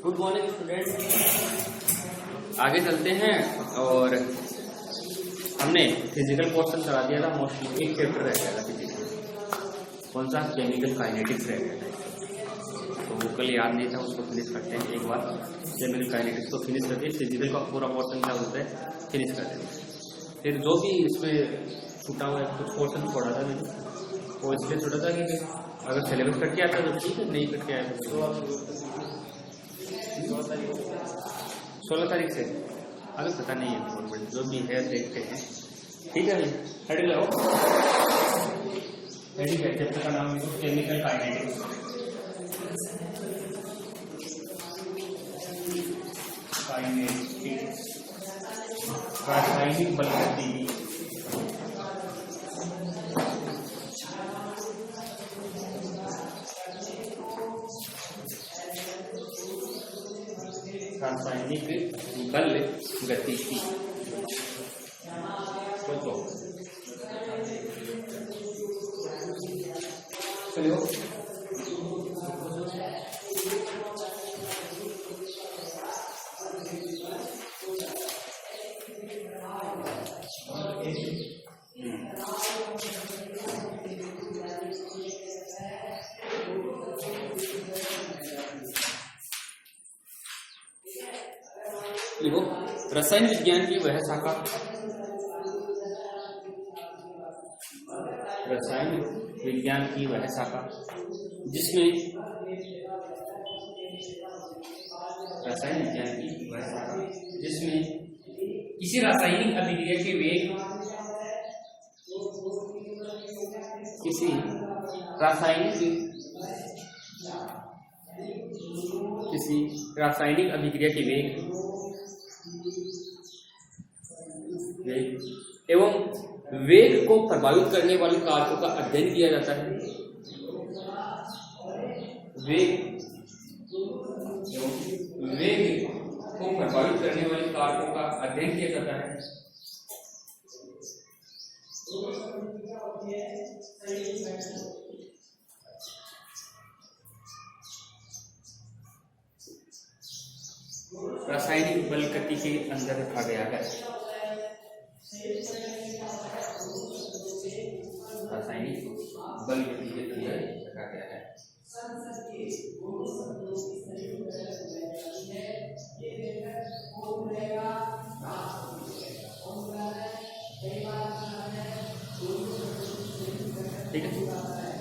Good morning students, आगे चलते हैं। और हमने फिजिकल पोर्शन करा दिया था, मोस्टली एक चैप्टर रह गया था फिजिकल, कौन सा, केमिकल काइनेटिक्स रह गया था। तो वो कल याद नहीं था, उसको फिनिश करते हैं एक बार। केमिकल काइनेटिक्स को फिनिश करके फिजिकल का पूरा पोर्शन क्या होता है फिनिश कर देंगे। फिर जो भी इसमें छूटा हुआ है, कुछ पोर्शन छोड़ा था मैंने, वो इसलिए छोड़ा था कि अगर सिलेबस कट के आता तो ठीक है, नहीं कट के आया तो 16 तारीख से अभी पता नहीं है, जो भी है देखते हैं। ठीक है, हेडिंग लगाओ। हेडिंग है चैप्टर का नाम है केमिकल काइनेटिक्स। रासायनिक बलगतिकी। रासायनिक बल गतिकी। चलो लिखो, रसायन विज्ञान की वह शाखा, रसायन विज्ञान की वह शाखा जिसमें, रसायन विज्ञान की वह शाखा जिसमें किसी रासायनिक अभिक्रिया के वेग, किसी रासायनिक अभिक्रिया के वेग एवं वेग को प्रभावित करने वाले कारकों का अध्ययन किया जाता है। वेग को प्रभावित करने वाले कारकों का अध्ययन किया जाता है। रासायनिक बल गति के अंदर रखा गया है। रासायनिक बल गति के अंदर रखा गया है। ठीक है,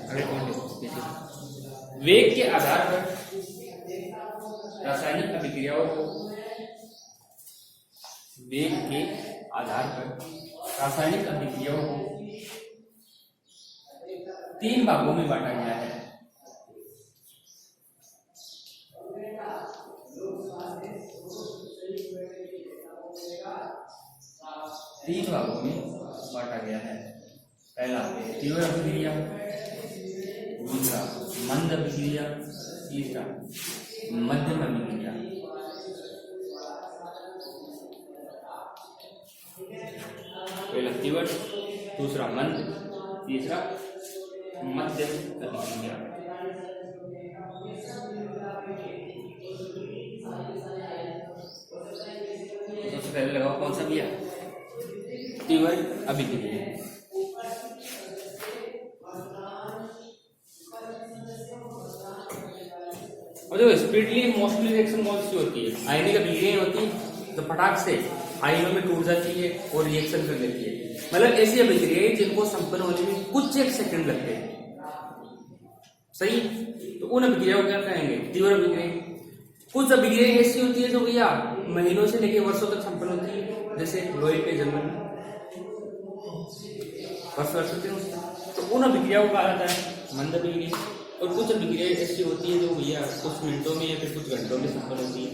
अगले पॉइंट देखिए। वेग के आधार पर रासायनिक अभिक्रियाओं को, वेग के आधार पर रासायनिक अभिक्रियाओं को 3 भागों में बांटा गया है। 3 भागों में बांटा गया है। पहला तीव्र अभिक्रिया, दूसरा मंद अभिक्रिया, तीसरा मध्यम अभिक्रिया। पहला तीव्र, दूसरा मंद, तीसरा मध्यम अभिक्रिया। सबसे पहले लगाओ कौन सा भैया, तीव्र अभिक्रिया। और जो स्पीडली मोस्टली रिएक्शन कौन सी होती है, आयनिक अभिक्रिया होती है, तो फटाक से आयनों में टूट जाती है और रिएक्शन कर लेती है। मतलब ऐसी अभिक्रियाएं जिनको संपन्न होने में कुछ एक सेकंड लगते हैं, सही, तो उन अभिक्रियाओं को क्या कहेंगे, तीव्र अभिक्रिया। कुछ अभिक्रियाएं ऐसी होती है जो भैया महीनों से लेकर वर्षों तक संपन्न होती है, जैसे लोहे के जन्म में वर्ष होते हैं, तो उन अभिक्रियाओं को कहा जाता है मंद अभिक्रिया। और कुछ अभिक्रियाएं ऐसी होती है जो भैया कुछ मिनटों में या फिर कुछ घंटों में संपन्न होती है,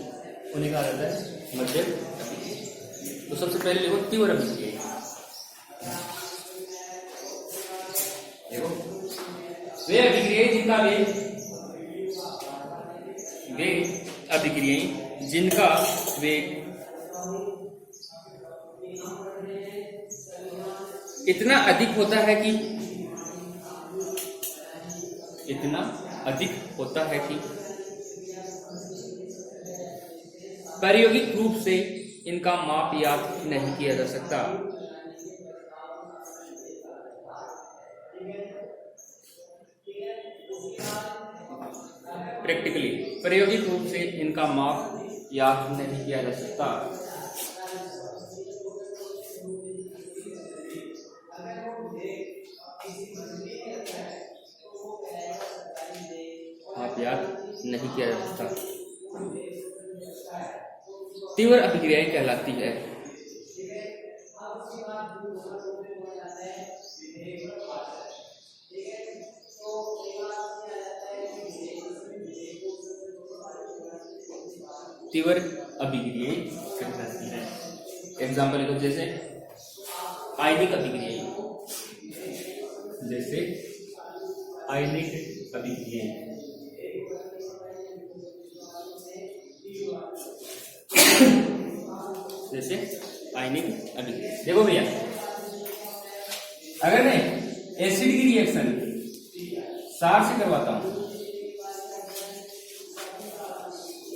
उन्हें कहा जाता है मध्यम अभिक्रिया। तो सबसे पहले देखो तीव्र अभिक्रिया। देखो वे अभिक्रियाएं जिनका वेग इतना अधिक होता है कि प्रायोगिक रूप से इनका माप याद नहीं किया जा सकता। प्रैक्टिकली प्रायोगिक रूप से इनका माप याद नहीं किया जा सकता। माप याद नहीं किया जा सकता। तीव्र अभिक्रियाएं कहलाती है। तीव्र अभिक्रियाएं कहलाती है। एग्जाम्पल को जैसे आयनिक अभिक्रियाएं, जैसे आयनिक अभिक्रियाएं, जैसे आयनिक अभिक्रिया। देखो भैया, अगर मैं एसिड की रिएक्शन क्षार से करवाता हूं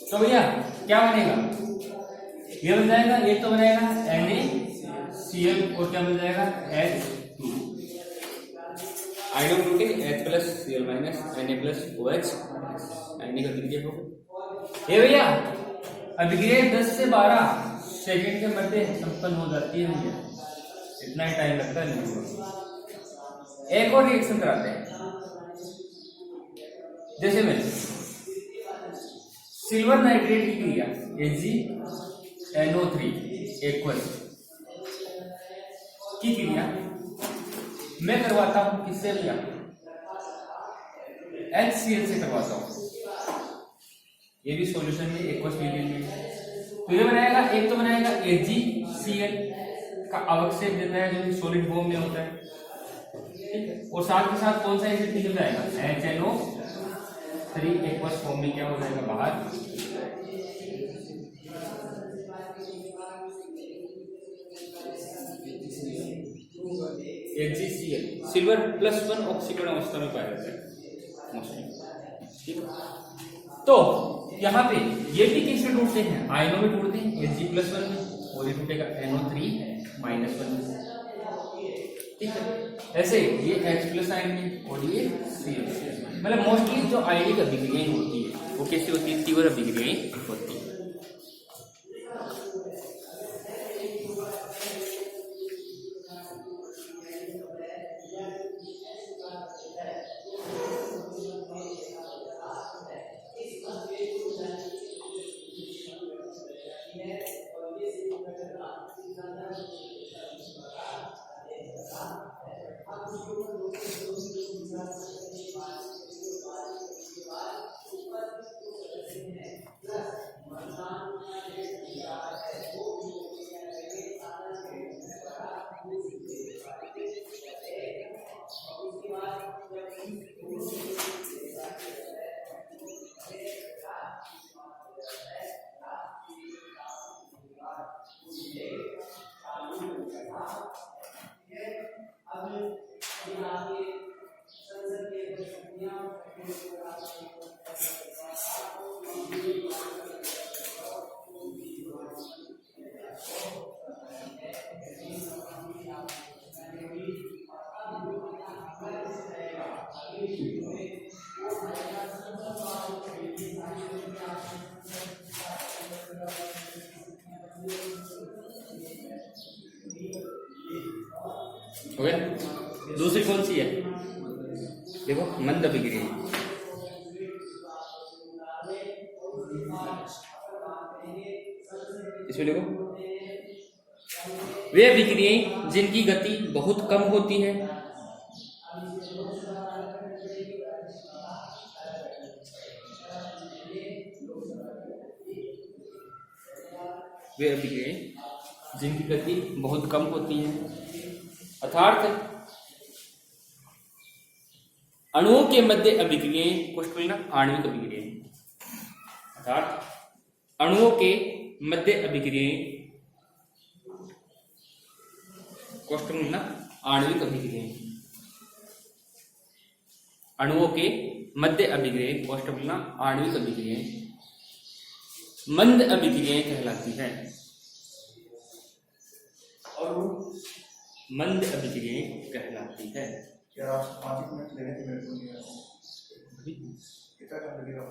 तो भैया क्या बनेगा? ये बन जाएगा, एक तो बनेगा NaCl और क्या बन जाएगा H2 आयनों प्रोटीन H+Cl- Na+OH आयनिक अभिक्रिया हो। ये भैया अभिक्रिया 10 से 12 सेकंड के मध्य संपन्न हो जाती है भैया, इतना ही टाइम लगता है। एक और रिएक्शन कराते हैं, जैसे मैं सिल्वर नाइट्रेट की क्रिया AgNO3 एक्वस की क्रिया मैं करवाता हूं किससे भैया? HCl से करवाता हूं। ये भी सॉल्यूशन में एक्वस मीडियम में तो ये बनाएगा, एक तो बनाएगा AgCl का अवक्षेप देता है जो कि सॉलिड फॉर्म में होता है, ठीक है, और साथ के साथ कौन सा एसिड निकल जाएगा? HNO3 एक्वस फॉर्म में क्या हो जाएगा बाहर? AgCl सिल्वर +1 ऑक्सीकरण अवस्था में पाया जाता है मोस्टली, ठीक है। तो यहाँ पे ये भी किससे टूटते हैं? आयनों में टूटते हैं, Ag+1 में, और ये टूटेगा NO3- में, ठीक है। ऐसे ये H+ आयन में और ये Cl, मतलब मोस्टली जो आयनिक अभिक्रियाएं होती है वो कैसी होती है? तीव्र अभिक्रियाएं होती है। ओके, दूसरी कौन सी है? देखो मंद अभिक्रिया, इसमें देखो वे अभिक्रियाएं जिनकी गति बहुत कम होती है, वे अभिक्रियाएं जिनकी गति बहुत कम होती है, अर्थात अणुओं के मध्य अभिक्रियाएं कोष्ठक आणविक अभिक्रियाएं, अर्थात अणुओं के मध्य अभिक्रियाएं कोष्ठक आणविक अभिक्रियाएं, अणुओं के मध्य अभिक्रियाएं कोष्ठक आणविक अभिक्रियाएं मंद अभिक्रियाएं कहलाती हैं। और वो मंद अभिक्रियाएं कहलाती है। क्या आप 5 मिनट देने की मेरे को नहीं आ कितना टाइम लगेगा?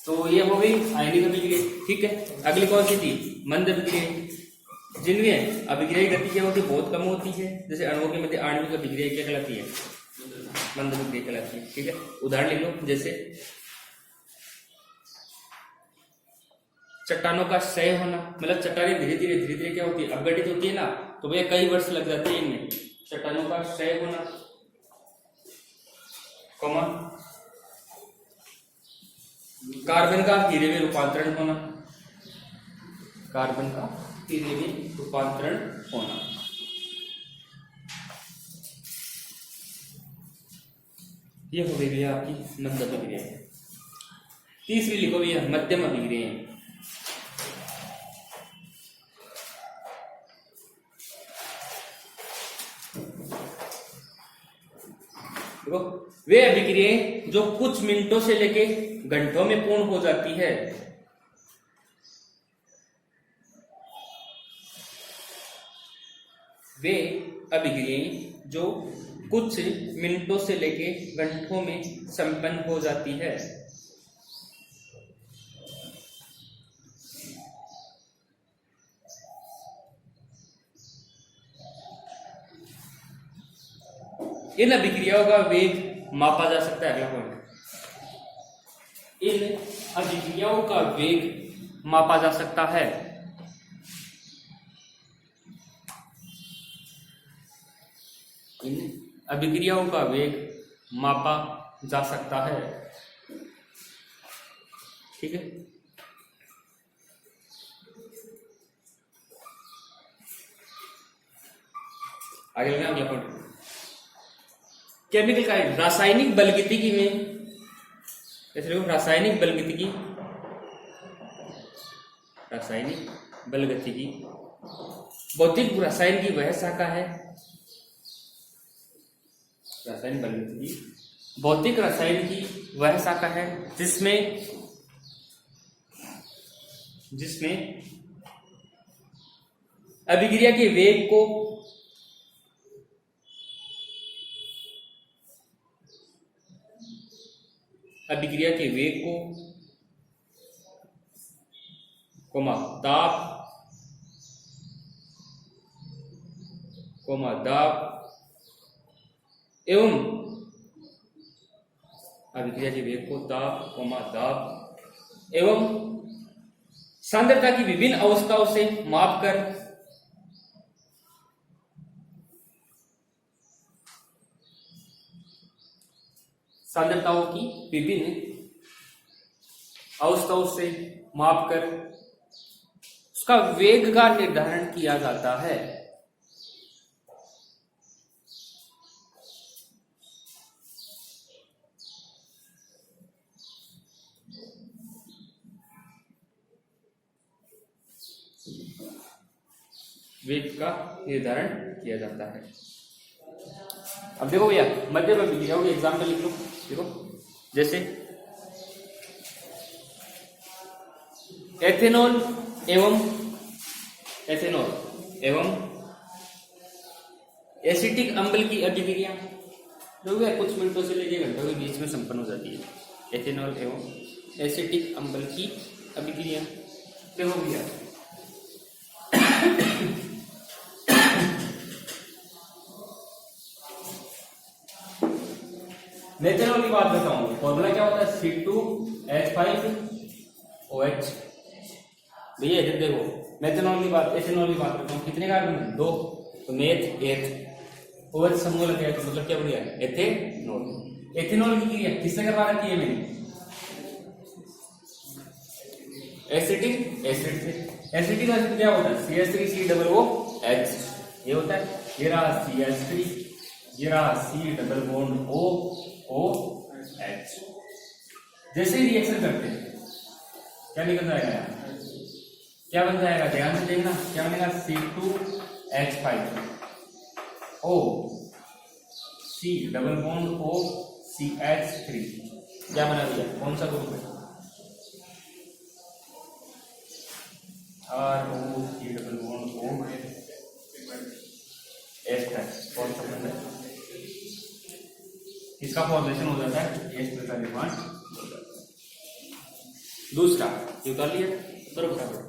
तो ये हो गई आयनिक अभिक्रिया। ठीक है, अगली कौन सी थी? मंद अभिक्रिया, जिनमें अभिक्रिया की गति क्या होती है? बहुत कम होती है। जैसे अणुओं के मध्य आणविक अभिक्रिया क्या कहलाती है? मंद अभिक्रिया कहलाती है। ठीक है, उदाहरण लिख लो। जैसे चट्टानों का क्षय होना, मतलब चट्टानें धीरे धीरे क्या होती है? अपघटित होती है ना, तो भैया कई वर्ष लग जाते हैं इनमें। चट्टानों का क्षय होना, कॉमा कार्बन का हीरे में रूपांतरण होना, कार्बन का हीरे में रूपांतरण होना। ये हो गई भैया आपकी मंद अभिक्रिया। तीसरी लिखो भैया मध्यम अभिक्रिया। देखो, वे अभिक्रियाएं जो कुछ मिनटों से लेके घंटों में पूर्ण हो जाती है। वे अभिक्रियाएं जो कुछ मिनटों से लेके घंटों में संपन्न हो जाती है। इन अभिक्रियाओं का वेग मापा जा सकता है। अगला पॉइंट, इन अभिक्रियाओं का वेग मापा जा सकता है। इन अभिक्रियाओं का वेग मापा जा सकता है। ठीक है, आगे लेना अगला पॉइंट, केमिकल काइनेटिक्स। रासायनिक बलगतिकी में ऐसे देखो, रासायनिक बलगतिकी, रासायनिक बलगतिकी भौतिक रसायन की वह शाखा है। रासायनिक बलगतिकी भौतिक रसायन की वह शाखा है जिसमें अभिक्रिया के वेग को दाब एवं अभिक्रिया के वेग को दाब एवं सांद्रता की विभिन्न अवस्थाओं से मापकर सांद्रताओं की विभिन्न अवस्थाओं से मापकर उसका वेग का निर्धारण किया जाता है। वेग का निर्धारण किया जाता है। अब देखो भैया मध्यम अभिक्रियाओं के एग्जाम्पल लिख लो। देखो जैसे एथेनॉल एवं एसिटिक अम्ल की अभिक्रिया जो है कुछ मिनटों से लेकर घंटों के बीच में संपन्न हो जाती है। एथेनॉल एवं एसिटिक अम्ल की अभिक्रिया देखो भैया नेचुरल की बात बताऊं, फॉर्मूला क्या होता है? C2H5OH। भैया इधर देखो, मेथनॉल की बात, एथेनॉल की बात करता हूँ, कितने कार्बन? 2। तो मेथ एथ OH समूह लग गया, तो मतलब क्या बढ़िया है? एथेनॉल। एथेनॉल की क्रिया किससे करवा रखी है मैंने? एसिटिक एसिड से। एसिटिक एसिड क्या होता है? CH3COOH ये होता है। ये रहा CH3, ये रहा C डबल बॉन्ड OH। जैसे ही रिएक्शन करते हैं क्या निकल जाएगा? क्या बन जाएगा? ध्यान से देखना, क्या बनेगा? C2H5O C double bond O CH3 क्या बना भैया, कौन सा ग्रुप है? ROC double bond O H कौन सा बंद है? इसका फॉर्मेशन हो जाता है, H का निर्माण हो जाता है। दूसरा ये कर लिया, करो फटाफट।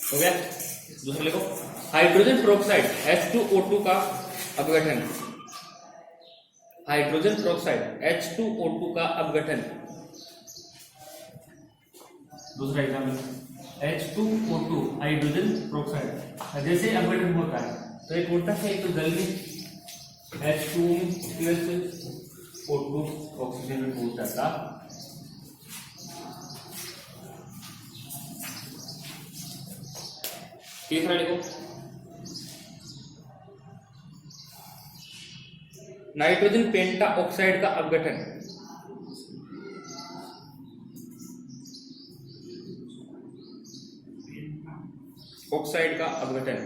हो गया। दूसरा लिखो, हाइड्रोजन पेरोक्साइड H2O2 का अपघटन, हाइड्रोजन पेरोक्साइड H2O2 का अपघटन। दूसरा एग्जाम्पल H2O2 हाइड्रोजन पेरोक्साइड, जैसे अपघटन होता है तो एक होता है, एक तो जल में H2 प्लस O2 ऑक्सीजन में टूट जाता। तीसरा लिखो, नाइट्रोजन पेंटा ऑक्साइड का अपघटन, ऑक्साइड का अपघटन।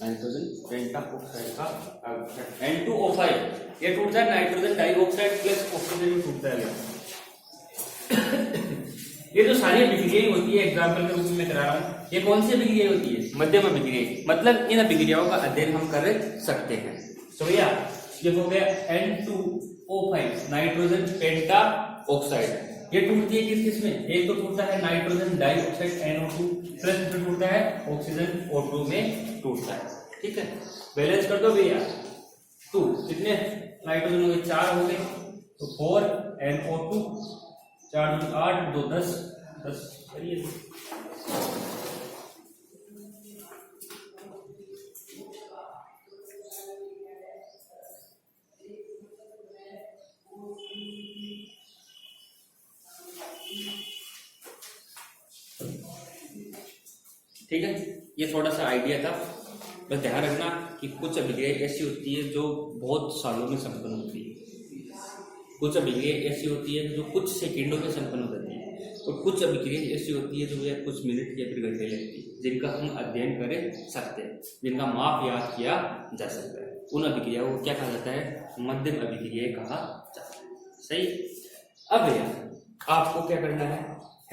नाइट्रोजन पेंटा ऑक्साइड का अपघटन। N2O5 ये टूटता है नाइट्रोजन डाइऑक्साइड प्लस ऑक्सीजन में टूटता है। ये जो सारी अभिक्रियाएं होती है एग्जाम्पल के रूप में करा रहा हूं, ये कौन सी अभिक्रिया होती है? मध्यम अभिक्रिया, मतलब इन अभिक्रियाओं का अध्ययन हम कर सकते हैं। तो भैया ये हो गया N2O5 नाइट्रोजन पेंटा ऑक्साइड, ये टूटती है किस किस में? एक तो टूटता है नाइट्रोजन डाइऑक्साइड NO2 प्लस में टूटता है ऑक्सीजन O2 में टूटता है। ठीक है, बैलेंस कर दो भैया। 2 कितने नाइट्रोजन हो गए? 4 हो गए, तो 4 NO2, 4 2 8 2 10 10 करिए। ठीक है, ये थोड़ा सा आइडिया था। बस ध्यान रखना कि कुछ अभिक्रिया ऐसी होती है जो बहुत सालों में संपन्न होती है, कुछ अभिक्रिया ऐसी होती है जो कुछ सेकंडों में संपन्न हो जाती है, और कुछ अभिक्रिया ऐसी होती है जो यह कुछ मिनट या फिर घंटे लगती है, जिनका हम अध्ययन कर सकते हैं, जिनका माप याद किया जा सकता है। उन अभिक्रियाओं को क्या कहा जाता है? मध्यम अभिक्रिया कहा जाता है। सही। अब भैया आपको क्या करना है?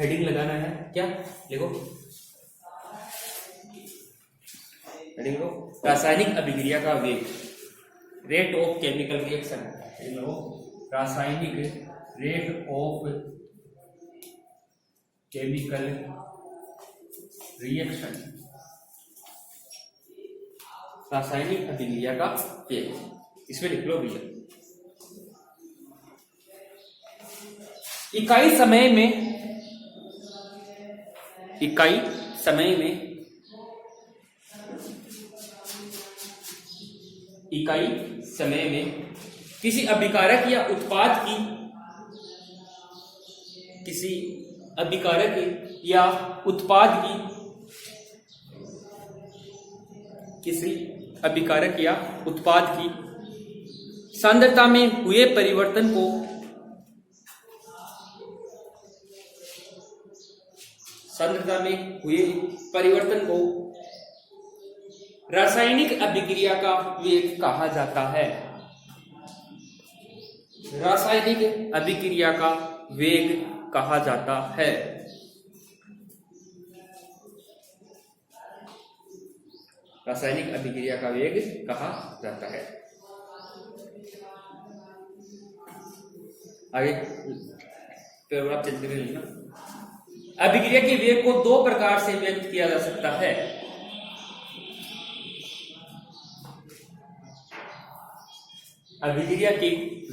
हेडिंग लगाना है। क्या लिखो? हेडिंग लो, रासायनिक अभिक्रिया का वेग, रेट ऑफ केमिकल रिएक्शन। रासायनिक रेट ऑफ केमिकल रिएक्शन, रासायनिक अभिक्रिया का वेग, इसमें लिख लो भैया। इकाई समय में किसी अभिकारक या उत्पाद की, किसी अभिकारक या उत्पाद की, किसी अभिकारक या उत्पाद की सांद्रता में हुए परिवर्तन को सांद्रता में हुए परिवर्तन को रासायनिक अभिक्रिया का वेग कहा जाता है। रासायनिक अभिक्रिया का वेग कहा जाता है। रासायनिक अभिक्रिया का वेग कहा जाता है। आगे पैराग्राफ चलते हुए लिखना। अभिक्रिया के वेग को दो प्रकार से व्यक्त किया जा सकता है। अभिक्रिया के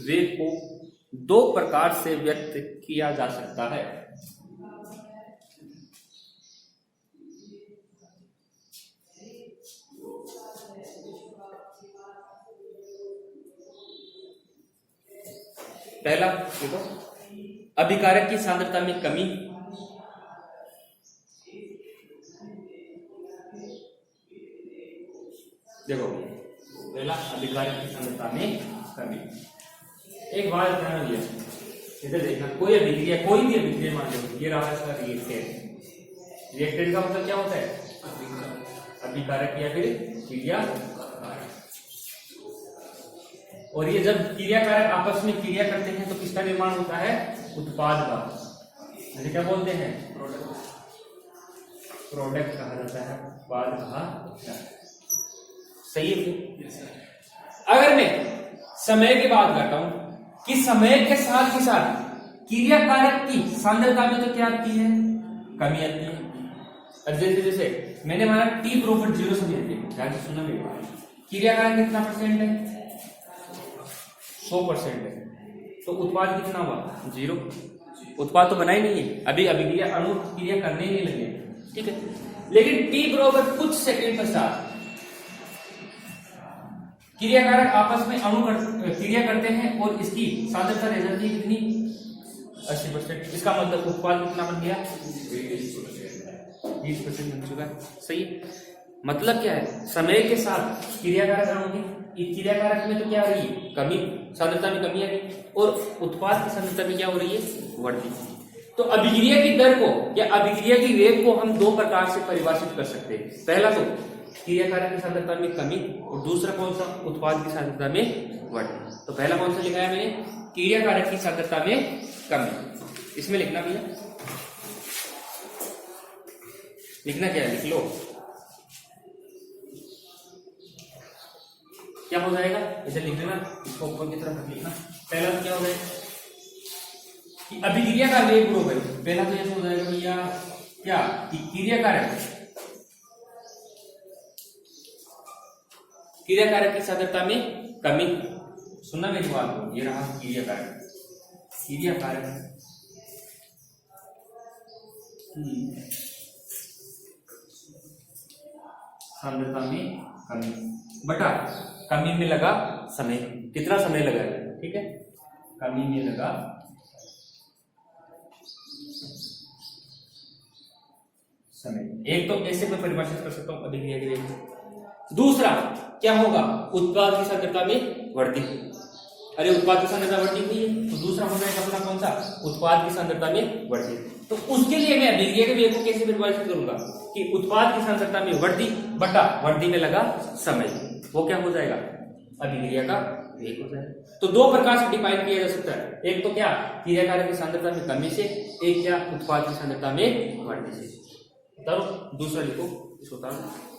वेग को दो प्रकार से व्यक्त किया जा सकता है। पहला देखो, अभिकारक की सांद्रता में कमी। देखो पहला अभिकारक की सांद्रता में कमी। एक बात ध्यान दिया, इधर देखना, कोई अभिक्रिया, कोई भी अभिक्रिया मान लो, ये रहा इसका रिएक्टेंट। रिएक्टेंट का मतलब क्या होता है? अभिकारक या फिर क्रियाकारक। और ये जब क्रियाकारक आपस में क्रिया करते हैं तो किसका निर्माण होता है? उत्पाद का। जिसे क्या बोलते हैं? प्रोडक्ट कहा जाता है, उत्पाद कहा जाता है। सही है। अगर मैं समय की बात करता हूं कि समय के साथ ही साथ क्रियाकारक की सांद्रता में तो क्या आती है? कमी आती है। जैसे मैंने माना T प्रोफिट 0 समझ लीजिए, ध्यान से सुनना मेरी बात। क्रियाकारक कितना परसेंट है? 100% है। तो उत्पाद कितना हुआ? 0। उत्पाद तो बना ही नहीं है, अभी अभिक्रिया अणु क्रिया करने ही नहीं लगे, ठीक है। लेकिन T बराबर कुछ सेकंड पश्चात क्रियाकारक आपस में क्रिया करते हैं और इसकी सांद्रता रह जाती है कितनी? 80%। इसका मतलब उत्पाद कितना बन गया? 20% बन चुका है। सही है। मतलब क्या है? समय के साथ क्रियाकारक अणु की क्रियाकारक में तो क्या हो रही है? कमी, सांद्रता में कमी आ रही, और उत्पाद की सांद्रता में क्या हो रही है? बढ़ती। तो अभिक्रिया की दर को या अभिक्रिया की वेग को हम दो प्रकार से परिभाषित कर सकते हैं। पहला तो क्रियाकारक की सांद्रता में कमी, और दूसरा कौन सा? उत्पाद की सांद्रता में बढ़ती। तो पहला कौन सा लिखा है मैंने? क्रियाकारक की सांद्रता में कमी। इसमें लिखना भैया, लिखना क्या है? लिख लो। क्या हो जाएगा? इसे लिख लेना, इसको ऊपर की तरफ लिखना। पहला तो क्या हो जाएगा कि अभिक्रिया का वेग बराबर, पहला तो ऐसा हो जाएगा भैया क्या कि क्रियाकारक की सांद्रता में कमी। सुनना मेरी बात को, ये रहा क्रियाकारक सांद्रता में कमी बटा कमी में लगा समय। कितना समय लगा है? ठीक है, कमी में लगा समय। एक तो ऐसे मैं परिभाषित कर सकता हूं अभिक्रिया के वेग। दूसरा क्या होगा? उत्पाद की सांद्रता में वृद्धि। अरे उत्पाद की सांद्रता बढ़ती हुई है, तो दूसरा हो जाएगा अपना कौन सा? उत्पाद की सांद्रता में वृद्धि। तो उसके लिए मैं अभिक्रिया के वेग को कैसे परिभाषित करूंगा कि उत्पाद की सांद्रता में वृद्धि बटा वृद्धि में लगा समय, वो क्या हो जाएगा? अभिक्रिया का वेग हो जाएगा। तो दो प्रकार से डिफाइन किया जा सकता है। एक तो क्या? क्रियाकारक की सांद्रता में कमी से, एक क्या? उत्पाद की सांद्रता में वृद्धि से। उतारो, दूसरा लिखो, इसको उतारो।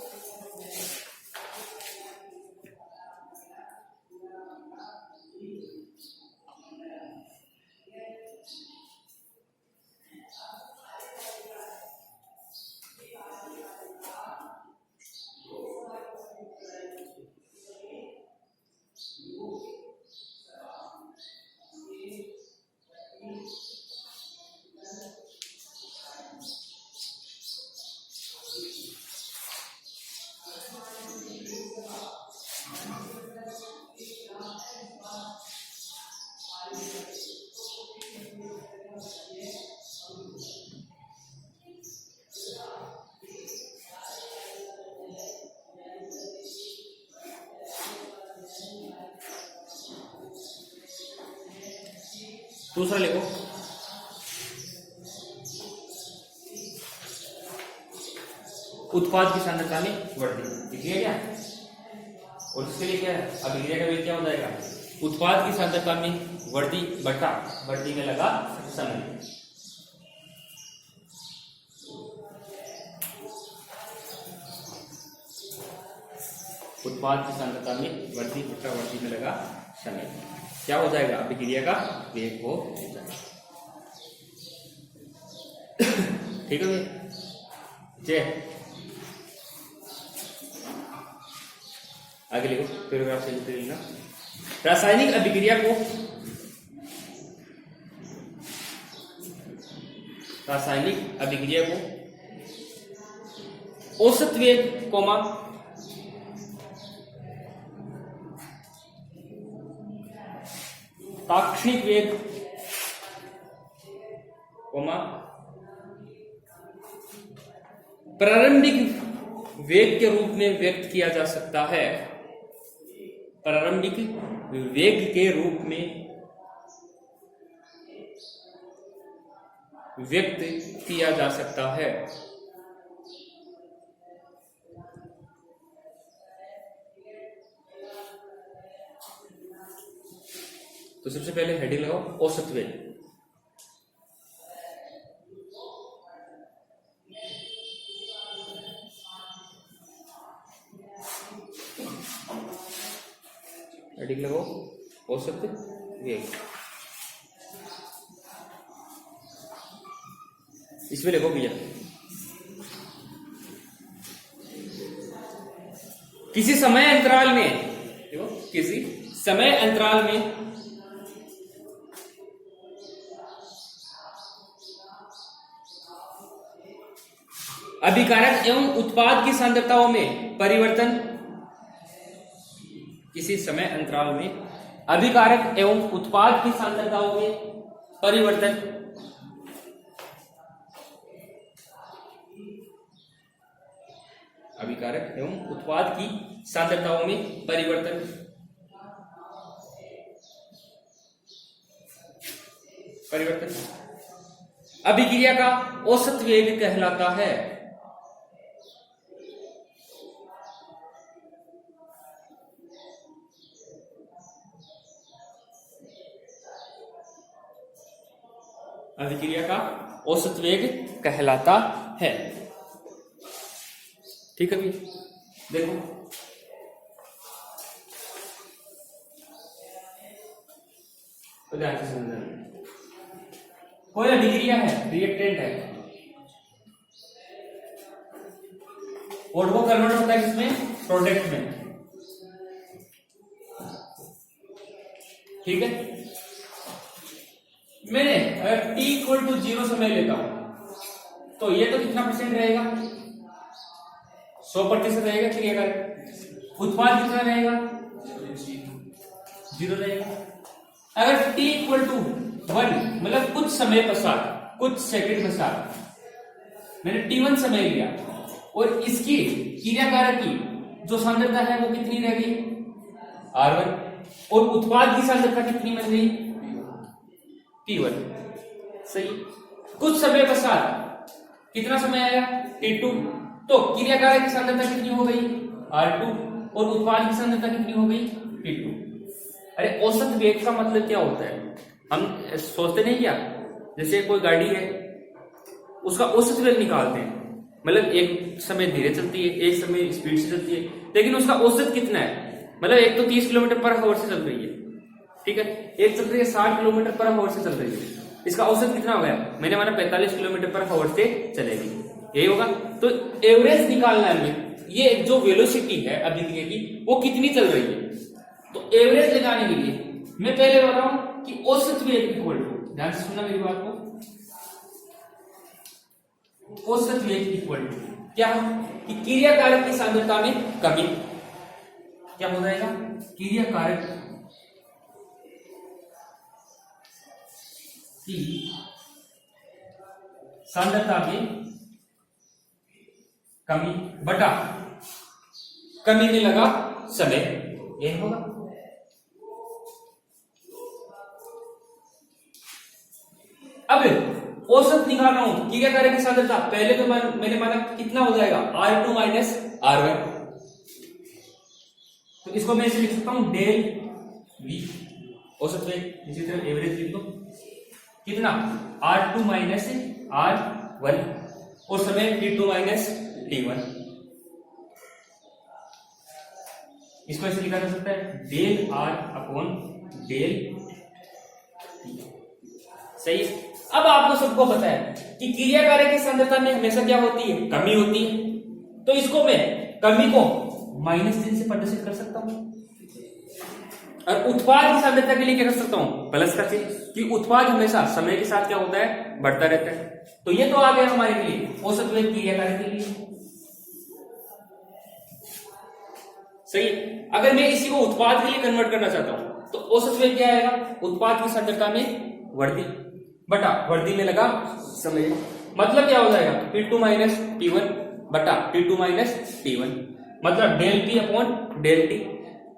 दूसरा लिखो, उत्पाद की सांद्रता में वृद्धि, दिख गया क्या? और इसके लिए क्या है, अभिक्रिया का वेग क्या हो जाएगा, उत्पाद की सांद्रता में वृद्धि बटा वृद्धि में लगा समय। उत्पाद की सांद्रता में वृद्धि बटा वृद्धि में लगा समय क्या हो जाएगा, अभिक्रिया का वेग हो जाएगा। ठीक है जय, आगे लिखो पैराग्राफ से लिखना। रासायनिक अभिक्रिया को औसत वेग कोमा ताक्षणिक वेग कोमा प्रारंभिक वेग के रूप में व्यक्त किया जा सकता है। प्रारंभिक वेग के रूप में व्यक्त किया जा सकता है। तो सबसे पहले हेडिंग लगाओ औसत वेग। हेडिंग लगाओ औसत वेग। इसमें लिखो भैया किसी समय अंतराल में, देखो किसी समय अंतराल में अभिकारक एवं उत्पाद की सांद्रताओं में परिवर्तन, किसी समय अंतराल में अभिकारक एवं उत्पाद की सांद्रताओं में परिवर्तन अभिकारक एवं उत्पाद की सांद्रताओं में परिवर्तन अभिक्रिया का औसत वेग कहलाता है। अभिक्रिया का औसत वेग कहलाता है। ठीक है भैया, देखो तो ध्यान से समझना। कोई अभिक्रिया है, रिएक्टेंट है और वो कन्वर्ट होता है किसमें, प्रोडक्ट में। ठीक है, मैंने अगर t इक्वल टू 0 समय लेता हूं तो ये तो कितना परसेंट रहेगा, 100% रहेगा क्रिया का। उत्पाद कितना रहेगा, 0 रहेगा। अगर t इक्वल टू 1 मतलब कुछ समय पश्चात, कुछ सेकंड पश्चात मैंने t1 समय लिया और इसकी क्रियाकारक की जो सांद्रता है वो कितनी रह गई, R1, और उत्पाद की सांद्रता कितनी बन गई, T1। सही। कुछ समय पश्चात कितना समय आया, T2, तो क्रियाकारक की सांद्रता कितनी हो गई, R2, और उत्पाद की सांद्रता कितनी हो गई, T2। अरे औसत वेग का मतलब क्या होता है, हम सोचते नहीं क्या, जैसे कोई गाड़ी है उसका औसत वेग निकालते हैं, मतलब एक समय धीरे चलती है, एक समय स्पीड से चलती है, लेकिन उसका औसत कितना है, मतलब एक तो 30 किलोमीटर पर आवर से चल रही है, ठीक है, एक चल रही है 60 किलोमीटर पर आवर से चल रही है, इसका औसत कितना हो गया, मैंने माना 45 किलोमीटर पर आवर से चलेगी, यही होगा। तो एवरेज निकालना है, ये जो वेलोसिटी है अभिक्रिया की वो कितनी चल रही है, तो एवरेज लगाने के लिए मैं पहले बोल रहा हूं कि औसत वेग इक्वल टू, ध्यान से सुनना मेरी बात को, औसत वेग इक्वल टू क्या हो कि क्रियाकारक की सांद्रता में कमी, क्या हो जाएगा, क्रियाकारक की सांद्रता में कमी बटा कमी में लगा समय, यही होगा। अब औसत निकाल रहा हूं कि क्या करेगी सांद्रता, पहले तो मैंने माना कितना हो जाएगा R2 माइनस R1, तो इसको मैं ऐसे लिख सकता हूं डेल V औसत वेग, इसी तरह एवरेज लिख दो कितना R2 माइनस R1 और समय T2 माइनस T1, इसको ऐसे लिखा जा सकता है del R upon del T। सही है। अब आपको सबको पता है कि क्रिया कार्य की सांद्रता में हमेशा क्या होती है, कमी होती है, तो इसको मैं कमी को -3 से प्रदर्शित कर सकता हूं और उत्पाद की सांद्रता के लिए क्या कर सकता हूं, प्लस का चिन्ह, कि उत्पाद हमेशा समय के साथ क्या होता है, बढ़ता रहता है। तो ये तो आ गया हमारे लिए औसत वेग क्रिया कार्य के लिए। सही है। अगर मैं इसी को उत्पाद के लिए कन्वर्ट करना चाहता हूं तो औसत वेग क्या आएगा, उत्पाद की सांद्रता में वृद्धि बटा वृद्धि में लगा समय, मतलब क्या हो जाएगा T2 माइनस T1 बटा T2 माइनस T1, मतलब del P upon del T।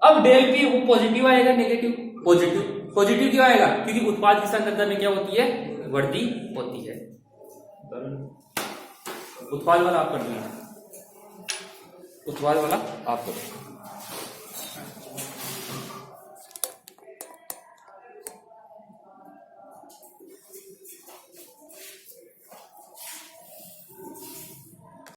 अब डेल P वो पॉजिटिव आएगा नेगेटिव, पॉजिटिव, पॉजिटिव क्यों आएगा, क्योंकि उत्पाद की सांद्रता में क्या होती है, वृद्धि होती है। उत्पाद वाला आप कर देना, उत्पाद वाला आप करो।